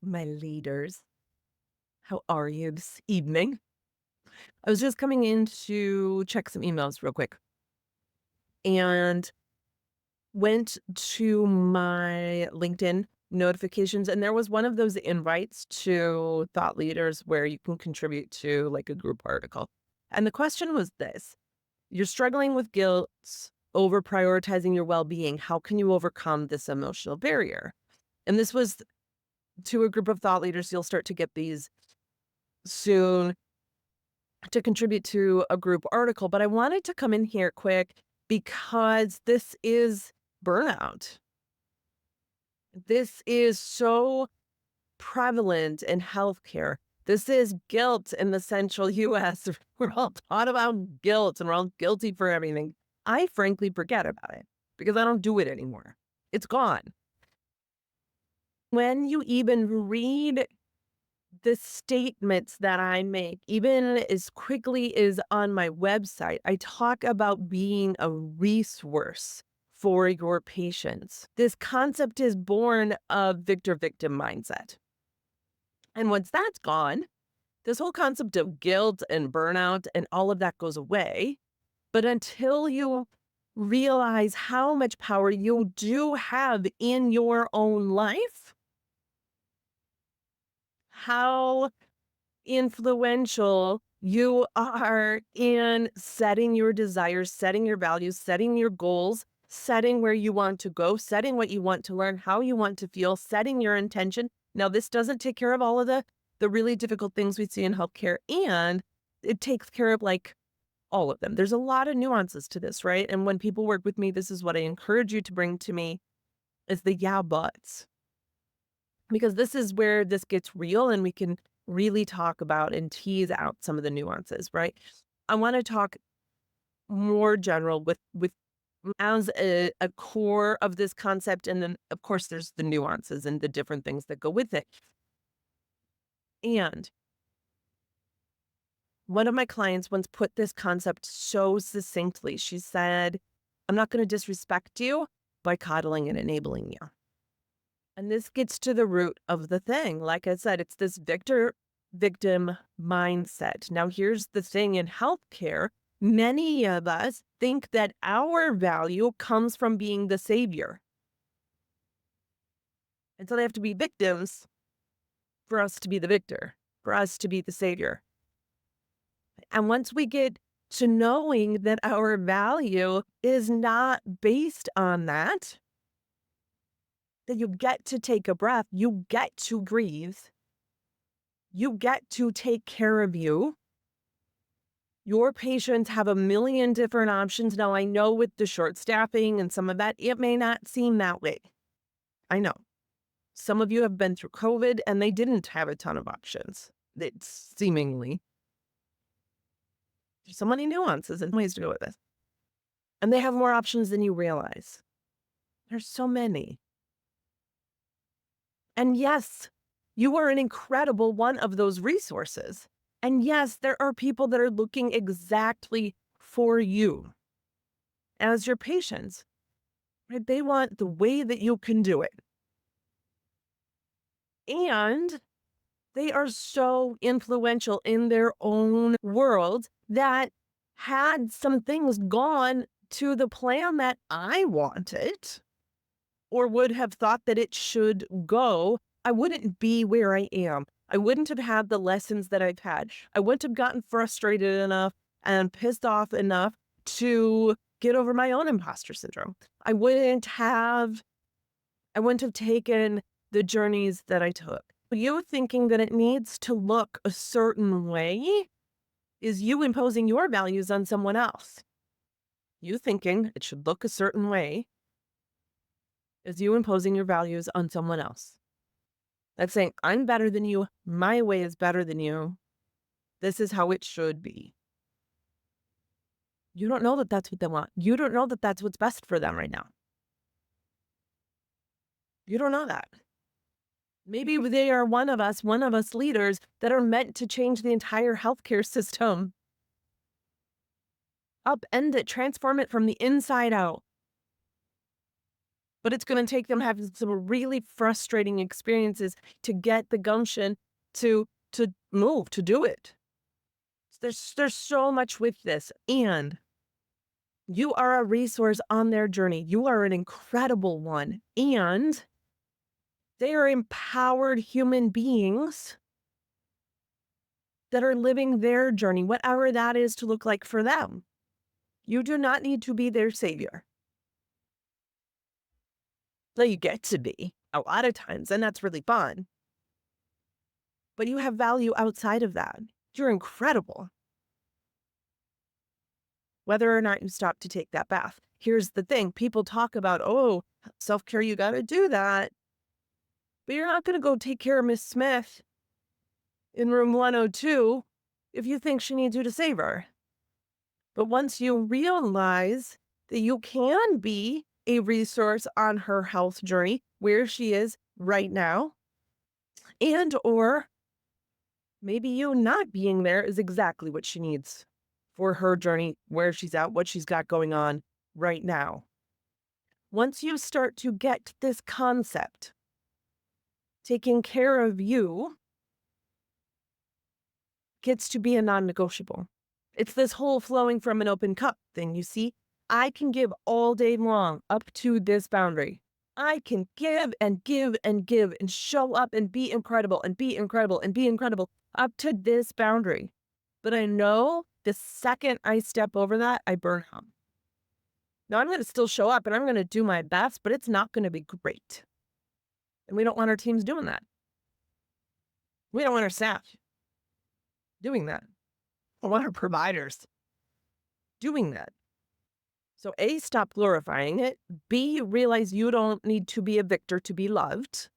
My leaders. How are you this evening? I was just coming in to check some emails real quick and went to my LinkedIn notifications, and there was one of those invites to thought leaders where you can contribute to like a group article. And the question was this: you're struggling with guilt over prioritizing your well being. How can you overcome this emotional barrier? And this was to a group of thought leaders. You'll start to get these soon to contribute to a group article, but I wanted to come in here quick because this is burnout. This is so prevalent in healthcare. This is guilt in the central US. We're all taught about guilt and we're all guilty for everything. I frankly forget about it because I don't do it anymore. It's gone. When you even read the statements that I make, even as quickly as on my website, I talk about being a resource for your patients. This concept is born of victor-victim mindset. And once that's gone, this whole concept of guilt and burnout and all of that goes away. But until you realize how much power you do have in your own life, how influential you are in setting your desires, setting your values, setting your goals, setting where you want to go, setting what you want to learn, how you want to feel, setting your intention. Now, this doesn't take care of all of the really difficult things we see in healthcare, and it takes care of like all of them. There's a lot of nuances to this, right? And when people work with me, this is what I encourage you to bring to me is the yeah buts. Because this is where this gets real and we can really talk about and tease out some of the nuances, right? I want to talk more general with as a core of this concept. And then of course there's the nuances and the different things that go with it. And one of my clients once put this concept so succinctly. She said, I'm not going to disrespect you by coddling and enabling you. And this gets to the root of the thing. Like I said, it's this victor victim mindset. Now, here's the thing in healthcare, many of us think that our value comes from being the savior. And so they have to be victims for us to be the victor, for us to be the savior. And once we get to knowing that our value is not based on that, that you get to take a breath, you get to breathe, you get to take care of you. Your patients have a million different options. Now, I know with the short staffing and some of that, it may not seem that way. I know. Some of you have been through COVID and they didn't have a ton of options. It's seemingly. There's so many nuances and ways to go with this. And they have more options than you realize. There's so many. And yes, you are an incredible one of those resources. And yes, there are people that are looking exactly for you as your patients, right? They want the way that you can do it. And they are so influential in their own world that had some things gone to the plan that I wanted or would have thought that it should go, I wouldn't be where I am. I wouldn't have had the lessons that I've had. I wouldn't have gotten frustrated enough and pissed off enough to get over my own imposter syndrome. I wouldn't have taken the journeys that I took. You thinking that it needs to look a certain way is you imposing your values on someone else. You thinking it should look a certain way is you imposing your values on someone else. That's saying, I'm better than you. My way is better than you. This is how it should be. You don't know that that's what they want. You don't know that that's what's best for them right now. You don't know that. Maybe they are one of us leaders that are meant to change the entire healthcare system, upend it, transform it from the inside out. but it's going to take them having some really frustrating experiences to get the gumption to move, to do it. There's so much with this, and you are a resource on their journey. You are an incredible one, and they are empowered human beings that are living their journey, whatever that is to look like for them. You do not need to be their savior. Now, you get to be a lot of times, and that's really fun. But you have value outside of that. You're incredible. Whether or not you stop to take that bath. Here's the thing. People talk about, oh, self-care, you got to do that. But you're not going to go take care of Miss Smith in room 102 if you think she needs you to save her. But once you realize that you can be a resource on her health journey where she is right now, and or maybe you not being there is exactly what she needs for her journey, where she's at, what she's got going on right now. Once you start to get this concept, taking care of you gets to be a non-negotiable. It's this whole flowing from an open cup thing, you see? I can give all day long up to this boundary. I can give and give and give and show up and be incredible and be incredible and be incredible up to this boundary. But I know the second I step over that, I burn out. Now, I'm going to still show up and I'm going to do my best, but it's not going to be great. And we don't want our teams doing that. We don't want our staff doing that. We want our providers doing that. So A, stop glorifying it. B, realize you don't need to be a victor to be loved.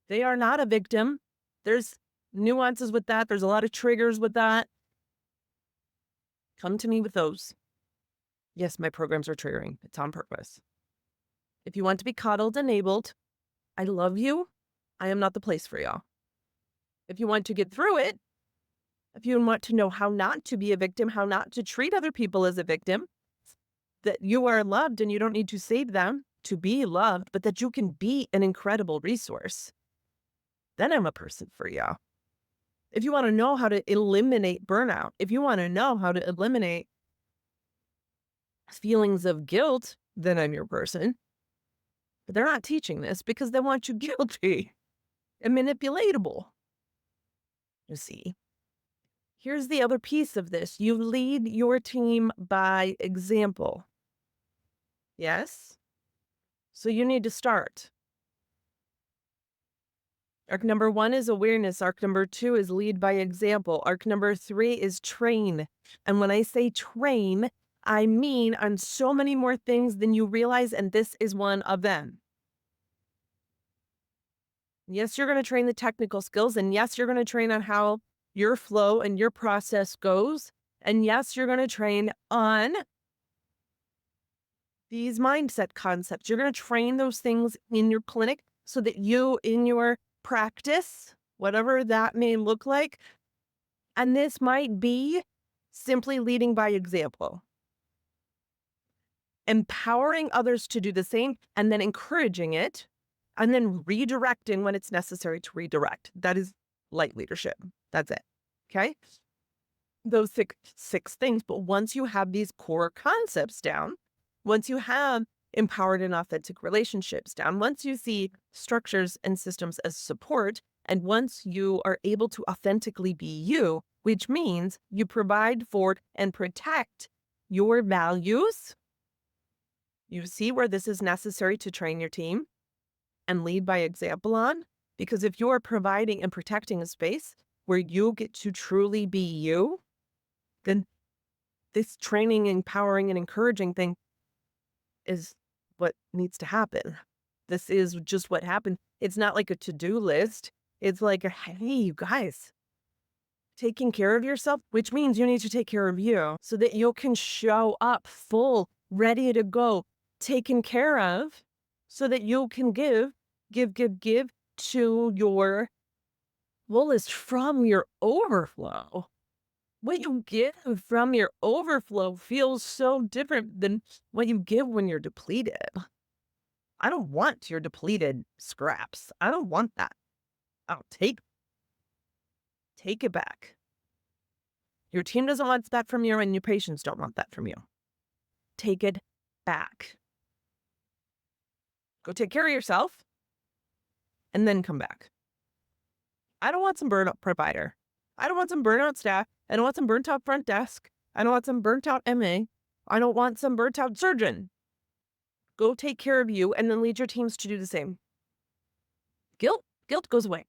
They are not a victim. There's nuances with that. There's a lot of triggers with that. Come to me with those. Yes, my programs are triggering. It's on purpose. If you want to be coddled, enabled, I love you. I am not the place for y'all. If you want to get through it, if you want to know how not to be a victim, how not to treat other people as a victim, that you are loved and you don't need to save them to be loved, but that you can be an incredible resource, then I'm a person for y'all. If you want to know how to eliminate burnout, if you want to know how to eliminate feelings of guilt, then I'm your person. But they're not teaching this because they want you guilty and manipulatable. You see, here's the other piece of this. You lead your team by example. Yes? So you need to start. Arc number 1 is awareness. Arc number 2 is lead by example. Arc number 3 is train. And when I say train, I mean on so many more things than you realize, and this is one of them. Yes, you're going to train the technical skills, and yes, you're going to train on how your flow and your process goes. And yes, you're going to train on these mindset concepts. You're going to train those things in your clinic so that you, in your practice, whatever that may look like, and this might be simply leading by example, empowering others to do the same, and then encouraging it, and then redirecting when it's necessary to redirect. That is light leadership. That's it. Okay? Those six things. But once you have these core concepts down, once you have empowered and authentic relationships down, once you see structures and systems as support, and once you are able to authentically be you, which means you provide for and protect your values, you see where this is necessary to train your team and lead by example on. Because if you're providing and protecting a space where you get to truly be you, then this training, empowering, and encouraging thing is what needs to happen. This is just what happened. It's not like a to-do list. It's like, hey, you guys, taking care of yourself, which means you need to take care of you so that you can show up full, ready to go, taken care of, so that you can give to your fullest from your overflow. What you give from your overflow feels so different than what you give when you're depleted. I don't want your depleted scraps. I don't want that. I'll take it back. Your team doesn't want that from you, and your patients don't want that from you. Take it back. Go take care of yourself and then come back. I don't want some burnout provider. I don't want some burnout staff. I don't want some burnt out front desk. I don't want some burnt out MA. I don't want some burnt out surgeon. Go take care of you and then lead your teams to do the same. Guilt goes away.